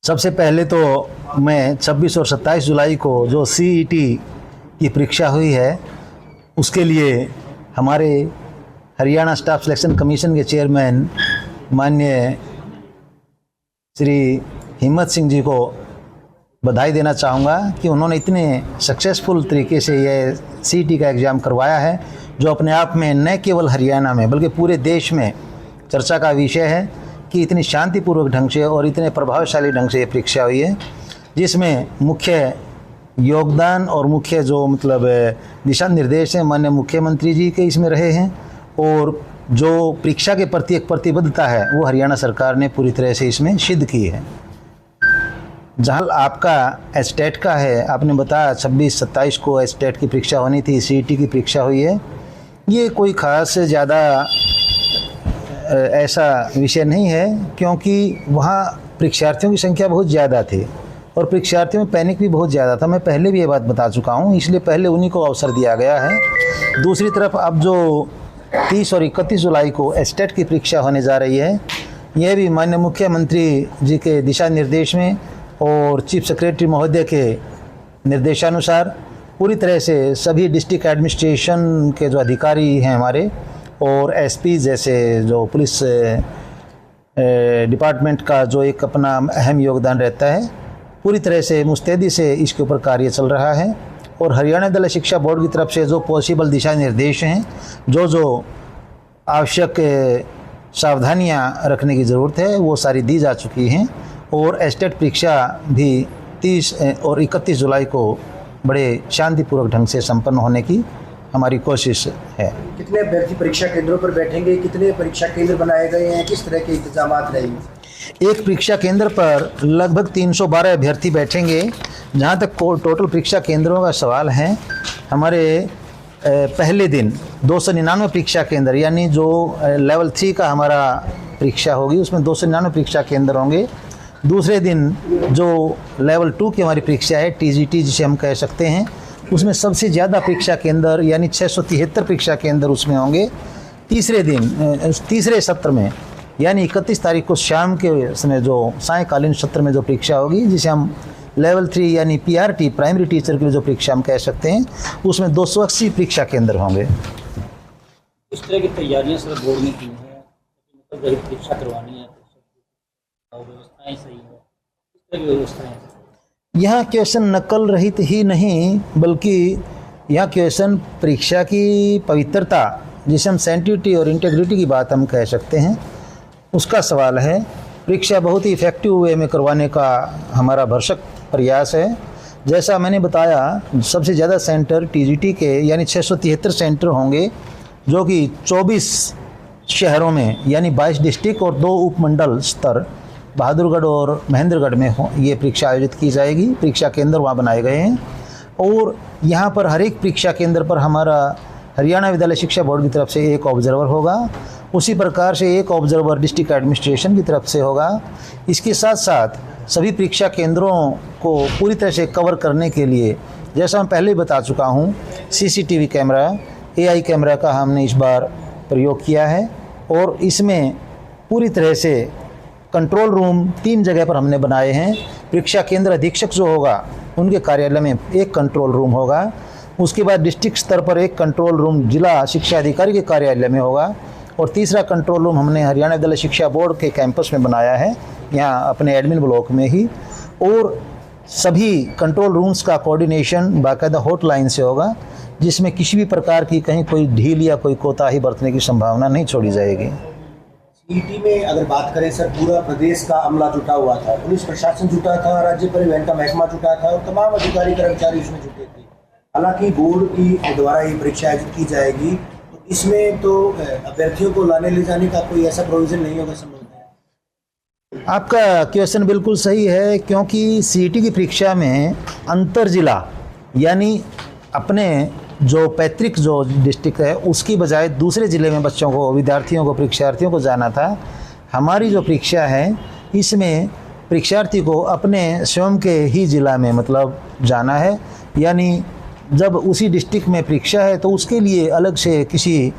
सबसे पहले तो मैं 26 और 27 जुलाई को जो सीईटी की परीक्षा हुई है उसके लिए हमारे हरियाणा स्टाफ सिलेक्शन कमीशन के चेयरमैन माननीय श्री हिम्मत सिंह जी को बधाई देना चाहूँगा कि उन्होंने इतने सक्सेसफुल तरीके से ये सीईटी का एग्ज़ाम करवाया है, जो अपने आप में न केवल हरियाणा में बल्कि पूरे देश में चर्चा का विषय है कि इतनी शांतिपूर्वक ढंग से और इतने प्रभावशाली ढंग से ये परीक्षा हुई है, जिसमें मुख्य योगदान और मुख्य जो दिशा निर्देश हैं माननीय मुख्यमंत्री जी के इसमें रहे हैं, और जो परीक्षा के प्रति एक प्रतिबद्धता है वो हरियाणा सरकार ने पूरी तरह से इसमें सिद्ध की है। जहाँ आपका एस्टेट का है, आपने बताया 26-27 को एस्टेट की परीक्षा होनी थी, सीईटी की परीक्षा हुई है। ये कोई ख़ास ज़्यादा ऐसा विषय नहीं है, क्योंकि वहाँ परीक्षार्थियों की संख्या बहुत ज़्यादा थी और परीक्षार्थियों में पैनिक भी बहुत ज़्यादा था। मैं पहले भी ये बात बता चुका हूँ, इसलिए पहले उन्हीं को अवसर दिया गया है। दूसरी तरफ अब जो 30 और 31 जुलाई को एस्टेट की परीक्षा होने जा रही है, यह भी माननीय मुख्यमंत्री जी के दिशा निर्देश में और चीफ सेक्रेटरी महोदय के निर्देशानुसार पूरी तरह से सभी डिस्ट्रिक्ट एडमिनिस्ट्रेशन के जो अधिकारी हैं हमारे और एसपी जैसे जो पुलिस डिपार्टमेंट का जो एक अपना अहम योगदान रहता है, पूरी तरह से मुस्तैदी से इसके ऊपर कार्य चल रहा है। और हरियाणा विद्यालय शिक्षा बोर्ड की तरफ से जो पॉसिबल दिशा निर्देश हैं, जो आवश्यक सावधानियां रखने की ज़रूरत है, वो सारी दी जा चुकी हैं। और एस्टेट परीक्षा भी 30 और 31 जुलाई को बड़े शांतिपूर्वक ढंग से संपन्न होने की हमारी कोशिश है। कितने अभ्यर्थी परीक्षा केंद्रों पर बैठेंगे, कितने परीक्षा केंद्र बनाए गए हैं, किस तरह के इंतजाम रहेंगे? एक परीक्षा केंद्र पर लगभग 312 अभ्यर्थी बैठेंगे। जहां तक टोटल परीक्षा केंद्रों का सवाल है, हमारे पहले दिन 299 परीक्षा केंद्र, यानी जो लेवल 3 का हमारा परीक्षा होगी उसमें 299 परीक्षा केंद्र होंगे। दूसरे दिन जो लेवल 2 की हमारी परीक्षा है, टीजीटी जिसे हम कह सकते हैं, उसमें सबसे ज़्यादा परीक्षा केंद्र यानी 673 परीक्षा केंद्र उसमें होंगे। तीसरे दिन तीसरे सत्र में यानी 31 तारीख को शाम के समय जो सायंकालीन सत्र में जो परीक्षा होगी, जिसे हम लेवल 3 यानी पीआरटी प्राइमरी टीचर की जो परीक्षा हम कह सकते हैं, उसमें 280 परीक्षा केंद्र होंगे। इस तरह की तैयारियां सर बोर्ड ने की हैं, मतलब परीक्षा करवानी है तो व्यवस्थाएं सही है, इस तरह की व्यवस्थाएं यहाँ क्वेश्चन नकल रहित ही नहीं, बल्कि यहाँ क्वेश्चन परीक्षा की पवित्रता, जिसे हम सेंटिटी और इंटेग्रिटी की बात हम कह सकते हैं, उसका सवाल है। परीक्षा बहुत ही इफ़ेक्टिव वे में करवाने का हमारा भरसक प्रयास है। जैसा मैंने बताया, सबसे ज़्यादा सेंटर टीजीटी के यानी 673 सेंटर होंगे, जो कि 24 शहरों में यानी 22 डिस्ट्रिक्ट और 2 उपमंडल स्तर बहादुरगढ़ और महेंद्रगढ़ में ये परीक्षा आयोजित की जाएगी। परीक्षा केंद्र वहाँ बनाए गए हैं और यहाँ पर हर एक परीक्षा केंद्र पर हमारा हरियाणा विद्यालय शिक्षा बोर्ड की तरफ से एक ऑब्जर्वर होगा। उसी प्रकार से एक ऑब्जर्वर डिस्ट्रिक्ट एडमिनिस्ट्रेशन की तरफ से होगा। इसके साथ साथ सभी परीक्षा केंद्रों को पूरी तरह से कवर करने के लिए, जैसा मैं पहले ही बता चुका हूँ, सीसीटीवी कैमरा, एआई कैमरा का हमने इस बार प्रयोग किया है। और इसमें पूरी तरह से कंट्रोल रूम 3 जगह पर हमने बनाए हैं। परीक्षा केंद्र अधीक्षक जो होगा उनके कार्यालय में एक कंट्रोल रूम होगा। उसके बाद डिस्ट्रिक्ट स्तर पर एक कंट्रोल रूम जिला शिक्षा अधिकारी के कार्यालय में होगा। और तीसरा कंट्रोल रूम हमने हरियाणा विद्यालय शिक्षा बोर्ड के कैंपस में बनाया है, यहाँ अपने एडमिन ब्लॉक में ही। और सभी कंट्रोल रूम्स का कोऑर्डिनेशन बाकायदा हॉटलाइन से होगा, जिसमें किसी भी प्रकार की कहीं कोई ढील या कोई कोताही बरतने की संभावना नहीं छोड़ी जाएगी। सीईटी में अगर बात करें सर, पूरा प्रदेश का अमला जुटा हुआ था, पुलिस प्रशासन जुटा था, राज्य परिवहन का महकमा जुटा था और तमाम अधिकारी कर्मचारी इसमें जुटे थे। हालांकि बोर्ड की द्वारा ये परीक्षा आयोजित की जाएगी, तो इसमें तो अभ्यर्थियों को लाने ले जाने का कोई ऐसा प्रोविजन नहीं होगा संभव है? आपका क्वेश्चन बिल्कुल सही है, क्योंकि सीईटी की परीक्षा में अंतर जिला यानी अपने जो पैतृक जो डिस्ट्रिक्ट है उसकी बजाय दूसरे ज़िले में बच्चों को, विद्यार्थियों को, परीक्षार्थियों को जाना था। हमारी जो परीक्षा है इसमें परीक्षार्थी को अपने स्वयं के ही ज़िला में जाना है, यानी जब उसी डिस्ट्रिक्ट में परीक्षा है तो उसके लिए अलग से किसी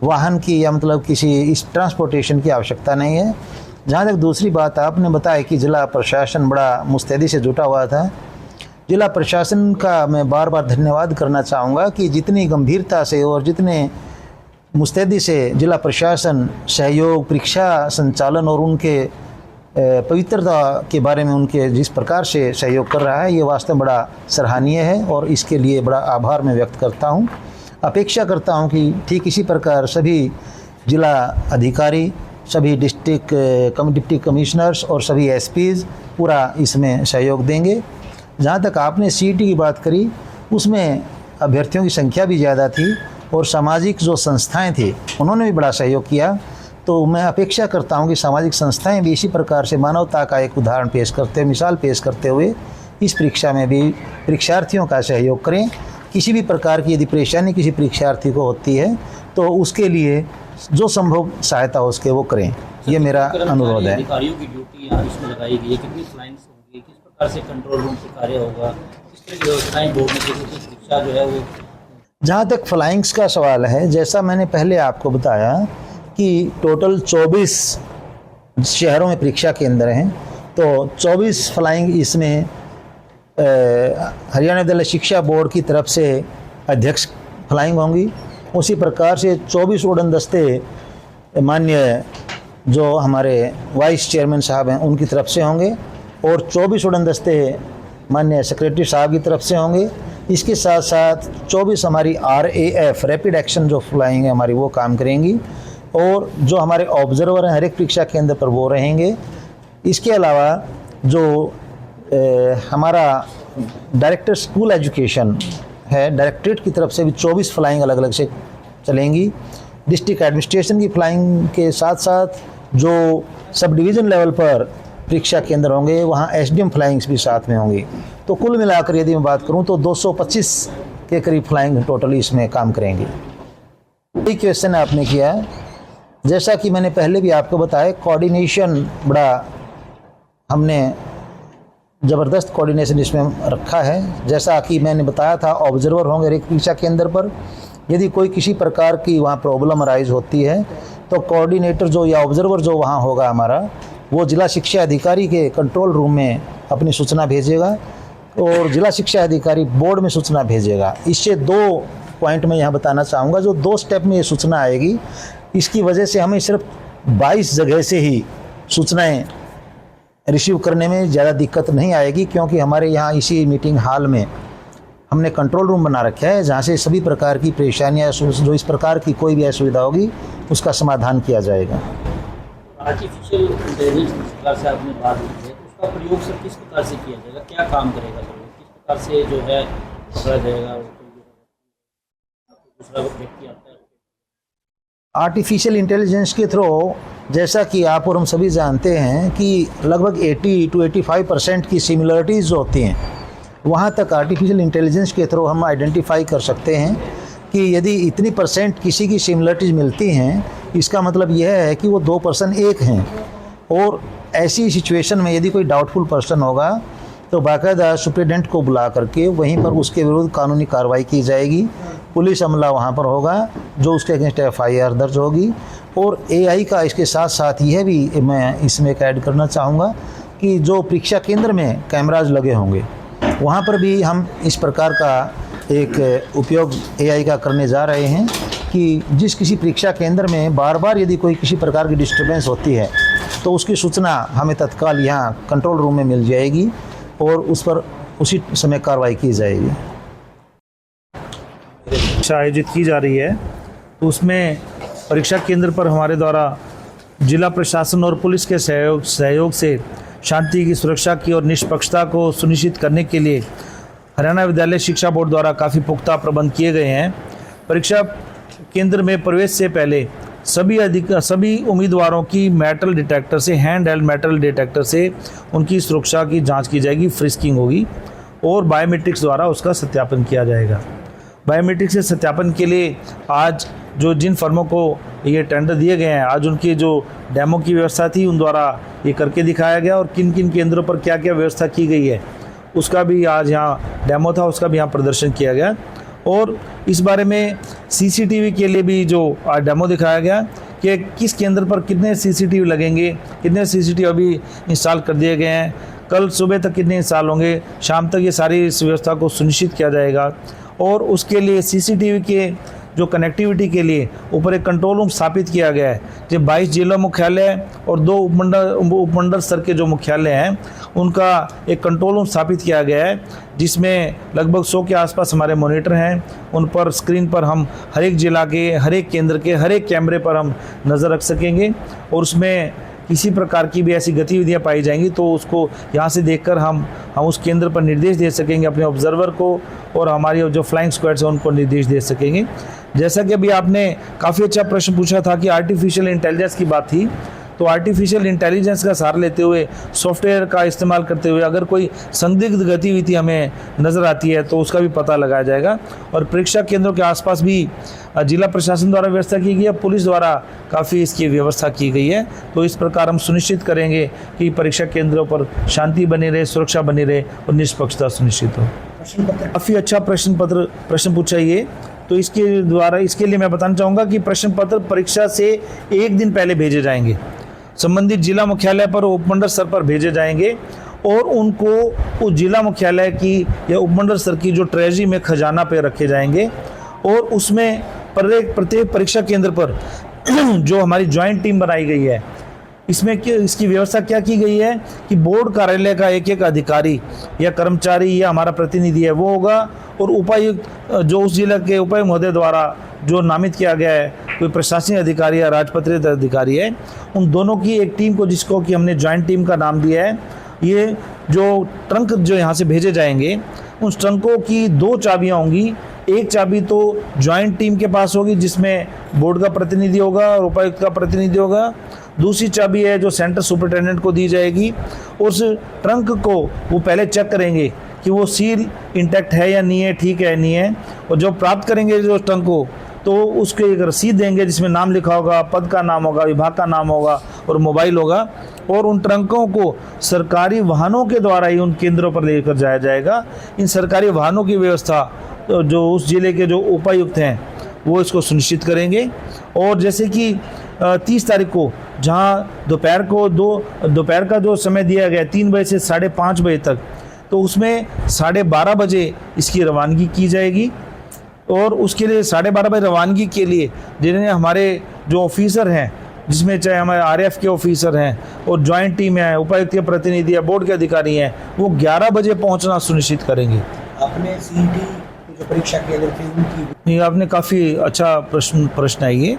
वाहन की या किसी इस ट्रांसपोर्टेशन की आवश्यकता नहीं है। जहाँ तक दूसरी बात आपने बताया कि जिला प्रशासन बड़ा मुस्तैदी से जुटा हुआ था, जिला प्रशासन का मैं बार बार धन्यवाद करना चाहूँगा कि जितनी गंभीरता से और जितने मुस्तैदी से जिला प्रशासन सहयोग, परीक्षा संचालन और उनके पवित्रता के बारे में उनके जिस प्रकार से सहयोग कर रहा है, ये वास्तव में बड़ा सराहनीय है और इसके लिए बड़ा आभार मैं व्यक्त करता हूँ। अपेक्षा करता हूँ कि ठीक इसी प्रकार सभी जिला अधिकारी, सभी डिप्टी कमिश्नर्स और सभी एसपीज़ पूरा इसमें सहयोग देंगे। जहाँ तक आपने सीईटी की बात करी, उसमें अभ्यर्थियों की संख्या भी ज़्यादा थी और सामाजिक जो संस्थाएं थी उन्होंने भी बड़ा सहयोग किया। तो मैं अपेक्षा करता हूं कि सामाजिक संस्थाएं भी इसी प्रकार से मानवता का एक उदाहरण पेश करते, मिसाल पेश करते हुए इस परीक्षा में भी परीक्षार्थियों का सहयोग करें। किसी भी प्रकार की यदि परेशानी किसी परीक्षार्थी को होती है तो उसके लिए जो संभव सहायता हो उसके वो करें, ये मेरा अनुरोध है। अधिकारियों की ड्यूटी यहाँ इसमें लगाई गई है, कितनी फ्लाइंग्स होगी, किस प्रकार से कंट्रोल रूम से कार्य होगा, किस तरह की व्यवस्थाएं बोर्ड में की परीक्षा जो है वो। जहाँ तक फ्लाइंग्स का सवाल है, जैसा मैंने पहले आपको बताया कि टोटल 24 शहरों में परीक्षा केंद्र हैं, तो 24 फ्लाइंग इसमें हरियाणा विद्यालय शिक्षा बोर्ड की तरफ से अध्यक्ष फ्लाइंग होंगी। उसी प्रकार से 24 उड़न दस्ते माननीय जो हमारे वाइस चेयरमैन साहब हैं उनकी तरफ से होंगे और 24 उड़न दस्ते माननीय सेक्रेटरी साहब की तरफ से होंगे। इसके साथ साथ 24 हमारी RAF रैपिड एक्शन जो फ्लाइंग है हमारी वो काम करेंगी और जो हमारे ऑब्जर्वर हैं हर एक परीक्षा केंद्र पर वो रहेंगे। इसके अलावा जो हमारा डायरेक्टर स्कूल एजुकेशन है, डायरेक्टरेट की तरफ से भी 24 फ्लाइंग अलग अलग से चलेंगी। डिस्ट्रिक्ट एडमिनिस्ट्रेशन की फ्लाइंग के साथ साथ जो सब डिवीज़न लेवल पर परीक्षा केंद्र होंगे वहाँ SDM फ्लाइंग्स भी साथ में होंगी। तो कुल मिलाकर यदि मैं बात करूँ तो 225 के करीब फ्लाइंग टोटली इसमें काम करेंगी। यही क्वेश्चन आपने किया, जैसा कि मैंने पहले भी आपको बताया, कोऑर्डिनेशन बड़ा हमने ज़बरदस्त कोऑर्डिनेशन इसमें रखा है। जैसा कि मैंने बताया था, ऑब्जर्वर होंगे हर एक परीक्षा केंद्र पर। यदि कोई किसी प्रकार की वहाँ प्रॉब्लम अराइज होती है तो कोऑर्डिनेटर जो या ऑब्जर्वर जो वहाँ होगा हमारा, वो जिला शिक्षा अधिकारी के कंट्रोल रूम में अपनी सूचना भेजेगा और जिला शिक्षा अधिकारी बोर्ड में सूचना भेजेगा। इससे 2 पॉइंट मैं यहाँ बताना चाहूँगा। जो 2 स्टेप में ये सूचना आएगी, इसकी वजह से हमें सिर्फ 22 जगह से ही सूचनाएं रिसीव करने में ज़्यादा दिक्कत नहीं आएगी, क्योंकि हमारे यहाँ इसी मीटिंग हॉल में हमने कंट्रोल रूम बना रखा है जहाँ से सभी प्रकार की परेशानियाँ, जो इस प्रकार की कोई भी असुविधा होगी उसका समाधान किया जाएगा। आर्टिफिशियल इंटेलिजेंस जिस प्रकार से आपने बात की है, उसका प्रयोग सर किस प्रकार से किया जाएगा, क्या काम करेगा सर, किस प्रकार से जो है पकड़ा जाएगा, दूसरा व्यक्ति आता है। आर्टिफिशियल इंटेलिजेंस के थ्रू, जैसा कि आप और हम सभी जानते हैं कि लगभग 80 to 85% की सिमिलरिटीज़ जो होती हैं, वहाँ तक आर्टिफिशियल इंटेलिजेंस के थ्रू हम आइडेंटिफाई कर सकते हैं कि यदि इतनी % किसी की सिमिलरिटीज़ मिलती हैं, इसका मतलब यह है कि वो 2 पर्सन एक हैं। और ऐसी सिचुएशन में यदि कोई डाउटफुल पर्सन होगा तो बाकायदा सुप्रिटेंडेंट को बुला करके वहीं पर उसके विरुद्ध कानूनी कार्रवाई की जाएगी। पुलिस अमला वहाँ पर होगा जो उसके अगेंस्ट FIR दर्ज होगी। और AI का इसके साथ साथ यह भी मैं इसमें एक ऐड करना चाहूँगा कि जो परीक्षा केंद्र में कैमराज लगे होंगे वहाँ पर भी हम इस प्रकार का एक उपयोग AI का करने जा रहे हैं कि जिस किसी परीक्षा केंद्र में बार बार यदि कोई किसी प्रकार की डिस्टर्बेंस होती है तो उसकी सूचना हमें तत्काल यहाँ कंट्रोल रूम में मिल जाएगी और उस पर उसी समय कार्रवाई की जाएगी। आयोजित की जा रही है तो उसमें परीक्षा केंद्र पर हमारे द्वारा जिला प्रशासन और पुलिस के सहयोग से शांति की, सुरक्षा की और निष्पक्षता को सुनिश्चित करने के लिए हरियाणा विद्यालय शिक्षा बोर्ड द्वारा काफ़ी पुख्ता प्रबंध किए गए हैं। परीक्षा केंद्र में प्रवेश से पहले सभी उम्मीदवारों की मेटल डिटेक्टर से, हैंड हेल्ड मेटल डिटेक्टर से उनकी सुरक्षा की जांच की जाएगी, फ्रिस्किंग होगी और बायोमेट्रिक्स द्वारा उसका सत्यापन किया जाएगा। बायोमेट्रिक्स से सत्यापन के लिए आज जो जिन फर्मों को ये टेंडर दिए गए हैं, आज उनकी जो डेमो की व्यवस्था थी उन द्वारा ये करके दिखाया गया और किन किन केंद्रों पर क्या क्या व्यवस्था की गई है उसका भी आज यहाँ डेमो था, उसका भी यहाँ प्रदर्शन किया गया। और इस बारे में CCTV के लिए भी जो आज डेमो दिखाया गया कि किस केंद्र पर कितने सीसीटीवी लगेंगे, कितने सीसीटीवी अभी इंस्टॉल कर दिए गए हैं, कल सुबह तक कितने इंस्टॉल होंगे, शाम तक ये सारी इस व्यवस्था को सुनिश्चित किया जाएगा। और उसके लिए सीसीटीवी के जो कनेक्टिविटी के लिए ऊपर एक कंट्रोल रूम स्थापित किया गया है। जो 22 जिला मुख्यालय और 2 उपमंडल स्तर के जो मुख्यालय हैं उनका एक कंट्रोल रूम स्थापित किया गया है, जिसमें लगभग 100 के आसपास हमारे मॉनिटर हैं। उन पर स्क्रीन पर हम हर एक जिला के, हर एक केंद्र के, हर एक कैमरे पर हम नज़र रख सकेंगे और उसमें किसी प्रकार की भी ऐसी गतिविधियां पाई जाएंगी तो उसको यहाँ से देखकर हम उस केंद्र पर निर्देश दे सकेंगे अपने ऑब्जर्वर को, और हमारी जो फ्लाइंग स्क्वाड्स हैं उनको निर्देश दे सकेंगे। जैसा कि अभी आपने काफ़ी अच्छा प्रश्न पूछा था कि आर्टिफिशियल इंटेलिजेंस की बात थी, तो आर्टिफिशियल इंटेलिजेंस का सहारा लेते हुए, सॉफ्टवेयर का इस्तेमाल करते हुए अगर कोई संदिग्ध गतिविधि हमें नज़र आती है तो उसका भी पता लगाया जाएगा। और परीक्षा केंद्रों के आसपास भी जिला प्रशासन द्वारा व्यवस्था की गई है, पुलिस द्वारा काफ़ी इसकी व्यवस्था की गई है। तो इस प्रकार हम सुनिश्चित करेंगे कि परीक्षा केंद्रों पर शांति बनी रहे, सुरक्षा बनी रहे और निष्पक्षता सुनिश्चित हो। काफ़ी अच्छा प्रश्न पूछा ये। तो इसके लिए मैं बताना चाहूँगा कि प्रश्न पत्र परीक्षा से एक दिन पहले भेजे जाएंगे, संबंधित जिला मुख्यालय पर, उपमंडल स्तर पर भेजे जाएंगे और उनको उस जिला मुख्यालय की या उपमंडल स्तर की जो ट्रेजरी में खजाना पे रखे जाएंगे। और उसमें प्रत्येक परीक्षा केंद्र पर जो हमारी ज्वाइंट टीम बनाई गई है, इसकी व्यवस्था क्या की गई है कि बोर्ड कार्यालय का एक अधिकारी या कर्मचारी या हमारा प्रतिनिधि है वो होगा, और उपायुक्त जो उस जिला के उपायुक्त महोदय द्वारा जो नामित किया गया है, कोई प्रशासनिक अधिकारी या राजपत्रित अधिकारी है, उन दोनों की एक टीम को, जिसको कि हमने ज्वाइंट टीम का नाम दिया है। ये जो ट्रंक जो यहाँ से भेजे जाएंगे, उन ट्रंकों की 2 चाबियाँ होंगी। एक चाबी तो ज्वाइंट टीम के पास होगी जिसमें बोर्ड का प्रतिनिधि होगा और उपायुक्त का प्रतिनिधि होगा। दूसरी चाबी है जो सेंटर सुपरिटेंडेंट को दी जाएगी। उस ट्रंक को वो पहले चेक करेंगे कि वो सील इंटैक्ट है या नहीं है, ठीक है नहीं है, और जब प्राप्त करेंगे जो ट्रंक को तो उसको एक रसीद देंगे जिसमें नाम लिखा होगा, पद का नाम होगा, विभाग का नाम होगा और मोबाइल होगा। और उन ट्रंकों को सरकारी वाहनों के द्वारा ही उन केंद्रों पर लेकर जाया जाएगा। इन सरकारी वाहनों की व्यवस्था जो उस जिले के जो उपायुक्त हैं वो इसको सुनिश्चित करेंगे। और जैसे कि 30 तारीख को जहाँ दोपहर का जो समय दिया गया 3 बजे से 5:30 बजे तक, तो उसमें 12:30 बजे इसकी रवानगी की जाएगी। और उसके लिए 12:30 बजे रवानगी के लिए जिन्हें हमारे जो ऑफिसर हैं, जिसमें चाहे हमारे RF के ऑफिसर हैं और ज्वाइंट टीम है, उपायुक्त के प्रतिनिधि है, बोर्ड के अधिकारी हैं, वो 11 बजे पहुंचना सुनिश्चित करेंगे। आपने CET जो परीक्षा केंद्र थे उनकी, नहीं, आपने काफ़ी अच्छा प्रश्न है ये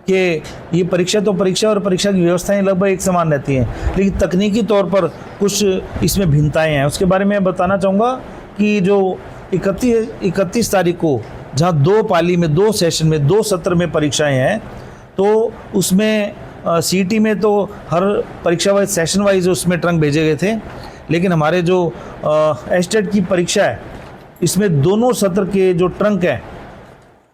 कि ये परीक्षा और परीक्षा की व्यवस्थाएं लगभग एक समान रहती हैं, लेकिन तकनीकी तौर पर कुछ इसमें भिन्नताएं हैं। उसके बारे में बताना चाहूँगा कि जो 31 तारीख को जहाँ 2 पाली में 2 सेशन में 2 सत्र में परीक्षाएं हैं, तो उसमें CET में तो हर परीक्षा वाइज सेशन वाइज उसमें ट्रंक भेजे गए थे, लेकिन हमारे जो एस्टेट की परीक्षा है इसमें दोनों सत्र के जो ट्रंक हैं,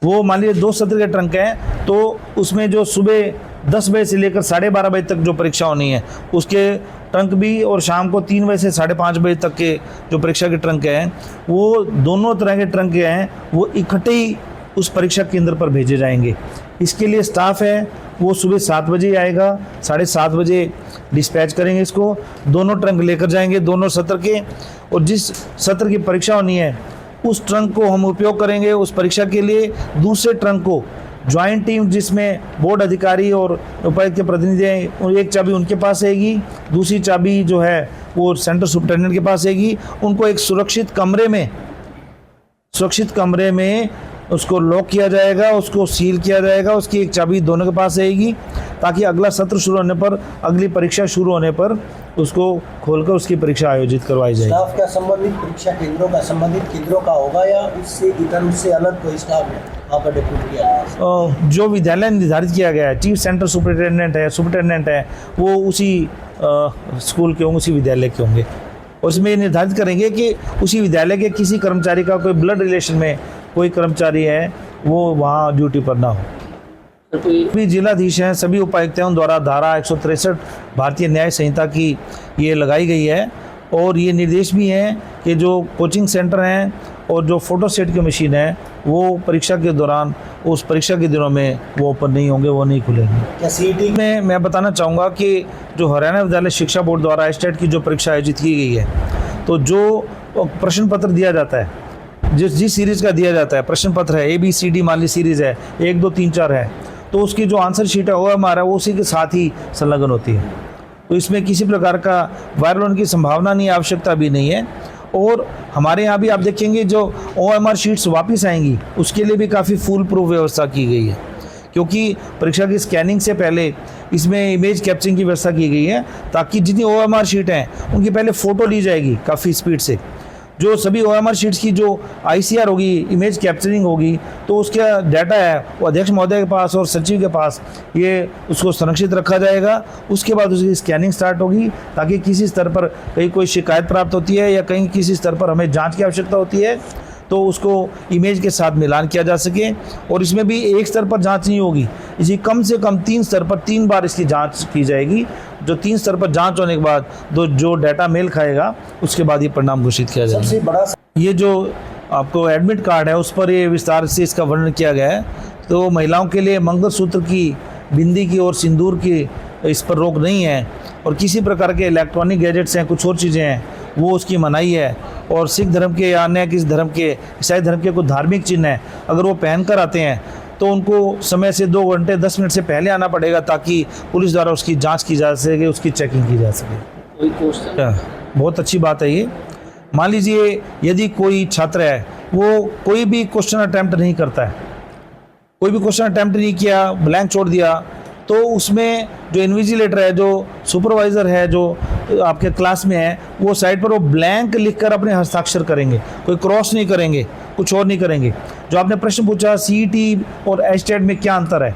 वो मान लीजिए 2 सत्र के ट्रंक हैं, तो उसमें जो सुबह 10 बजे से लेकर 12:30 बजे तक जो परीक्षा होनी है उसके ट्रंक भी, और शाम को 3 बजे से 5:30 बजे तक के जो परीक्षा के ट्रंक हैं, वो दोनों तरह के ट्रंक हैं, वो इकट्ठे ही उस परीक्षा केंद्र पर भेजे जाएंगे। इसके लिए स्टाफ है वो सुबह 7 बजे आएगा, 7:30 बजे डिस्पैच करेंगे इसको, दोनों ट्रंक लेकर जाएंगे दोनों सत्र के, और जिस सत्र की परीक्षा होनी है उस ट्रंक को हम उपयोग करेंगे उस परीक्षा के लिए। दूसरे ट्रंक को ज्वाइंट टीम, जिसमें बोर्ड अधिकारी और उपायुक्त के प्रतिनिधि हैं, एक चाबी उनके पास रहेगी, दूसरी चाबी जो है वो सेंटर सुपरिटेंडेंट के पास रहेगी। उनको एक सुरक्षित कमरे में उसको लॉक किया जाएगा, उसको सील किया जाएगा, उसकी एक चाबी दोनों के पास रहेगी, ताकि अगला सत्र शुरू होने पर, अगली परीक्षा शुरू होने पर उसको खोलकर उसकी परीक्षा आयोजित करवाई जाएगी। स्टाफ क्या संबंधित परीक्षा संबंधित केंद्रों का होगा या उससे अलग कोई स्टाफ है वहाँ पर डिप्यूट किया जाएगा? जो विद्यालय निर्धारित किया गया है, चीफ सेंटर सुपरिटेंडेंट है, वो उसी स्कूल के होंगे, उसी विद्यालय के होंगे। उसमें निर्धारित करेंगे कि उसी विद्यालय के किसी कर्मचारी का कोई ब्लड रिलेशन में कोई कर्मचारी है वो वहाँ ड्यूटी पर ना हो। सभी जिलाधीश हैं, सभी उपायुक्तों द्वारा धारा 163 भारतीय न्याय संहिता की ये लगाई गई है, और ये निर्देश भी हैं कि जो कोचिंग सेंटर हैं और जो फोटो सेट की मशीन है वो परीक्षा के दौरान, उस परीक्षा के दिनों में वो ओपन नहीं होंगे, वो नहीं खुलेंगे। क्या सीईटी में मैं बताना चाहूँगा कि जो हरियाणा विद्यालय शिक्षा बोर्ड द्वारा स्टेट की जो परीक्षा आयोजित की गई है, तो जो प्रश्न पत्र दिया जाता है, जिस सीरीज़ का दिया जाता है प्रश्न पत्र है, ABCD मान ली सीरीज़ है, 1 2 3 4 है, तो उसकी जो आंसर शीट है OMR है वो उसी के साथ ही संलग्न होती है। तो इसमें किसी प्रकार का वायरल होने की संभावना नहीं, आवश्यकता भी नहीं है। और हमारे यहाँ भी आप देखेंगे जो OMR शीट्स वापस आएंगी उसके लिए भी काफ़ी फुल प्रूफ व्यवस्था की गई है, क्योंकि परीक्षा की स्कैनिंग से पहले इसमें इमेज कैप्चरिंग की व्यवस्था की गई है, ताकि जितनी OMR शीट हैं उनकी पहले फ़ोटो ली जाएगी काफ़ी स्पीड से। जो सभी OMR शीट्स की जो ICR होगी, इमेज कैप्चरिंग होगी, तो उसका डाटा है वो अध्यक्ष महोदय के पास और सचिव के पास ये उसको संरक्षित रखा जाएगा। उसके बाद उसकी स्कैनिंग स्टार्ट होगी, ताकि किसी स्तर पर कहीं कोई शिकायत प्राप्त होती है या कहीं किसी स्तर पर हमें जांच की आवश्यकता होती है तो उसको इमेज के साथ मिलान किया जा सके। और इसमें भी एक स्तर पर जांच नहीं होगी, इसी कम से कम 3 स्तर पर 3 बार इसकी जांच की जाएगी। जो 3 स्तर पर जांच होने के बाद जो डाटा मेल खाएगा उसके बाद ये परिणाम घोषित किया जाएगा। सबसे बड़ा ये जो आपको एडमिट कार्ड है उस पर ये विस्तार से इसका वर्णन किया गया है। तो महिलाओं के लिए मंगलसूत्र की, बिंदी की और सिंदूर की इस पर रोक नहीं है, और किसी प्रकार के इलेक्ट्रॉनिक गैजेट्स हैं, कुछ और चीज़ें हैं, वो उसकी मनाही है। और सिख धर्म के या अन्य किसी धर्म के, ईसाई धर्म के कुछ धार्मिक चिन्ह हैं, अगर वो पहन कर आते हैं तो उनको समय से 2 घंटे 10 मिनट से पहले आना पड़ेगा, ताकि पुलिस द्वारा उसकी जांच की जा सके, उसकी चेकिंग की जा सके। कोई क्वेश्चन? बहुत अच्छी बात है ये। मान लीजिए यदि कोई छात्र है वो कोई भी क्वेश्चन अटैम्प्ट नहीं करता है, कोई भी क्वेश्चन अटैम्प्ट नहीं किया, ब्लैंक छोड़ दिया, तो उसमें जो इन्विजिलेटर है, जो सुपरवाइज़र है, जो आपके क्लास में है, वो साइड पर वो ब्लैंक लिखकर अपने हस्ताक्षर करेंगे, कोई क्रॉस नहीं करेंगे, कुछ और नहीं करेंगे। जो आपने प्रश्न पूछा CET और एस्टेट में क्या अंतर है,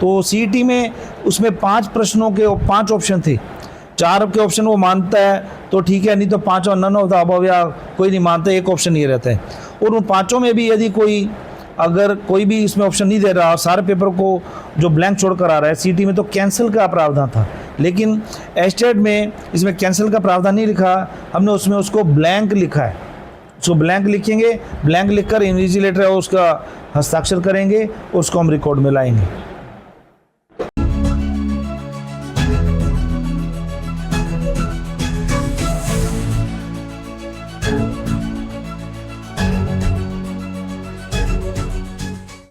तो CET में उसमें 5 प्रश्नों के 5 ऑप्शन थे, 4 के ऑप्शन वो मानता है तो ठीक है, नहीं तो 5 और नन ऑफ द अबव या कोई नहीं मानता, एक ऑप्शन ये रहता है। और उन 5 में भी यदि कोई अगर कोई भी इसमें ऑप्शन नहीं दे रहा और सारे पेपर को जो ब्लैंक छोड़कर आ रहा है, CET में तो कैंसिल का प्रावधान था, लेकिन एस्टेट में इसमें कैंसिल का प्रावधान नहीं लिखा, हमने उसमें उसको ब्लैंक लिखा है। उसको ब्लैंक लिखेंगे, ब्लैंक लिखकर इन्विजिलेटर उसका हस्ताक्षर करेंगे और उसको हम रिकॉर्ड में लाएंगे।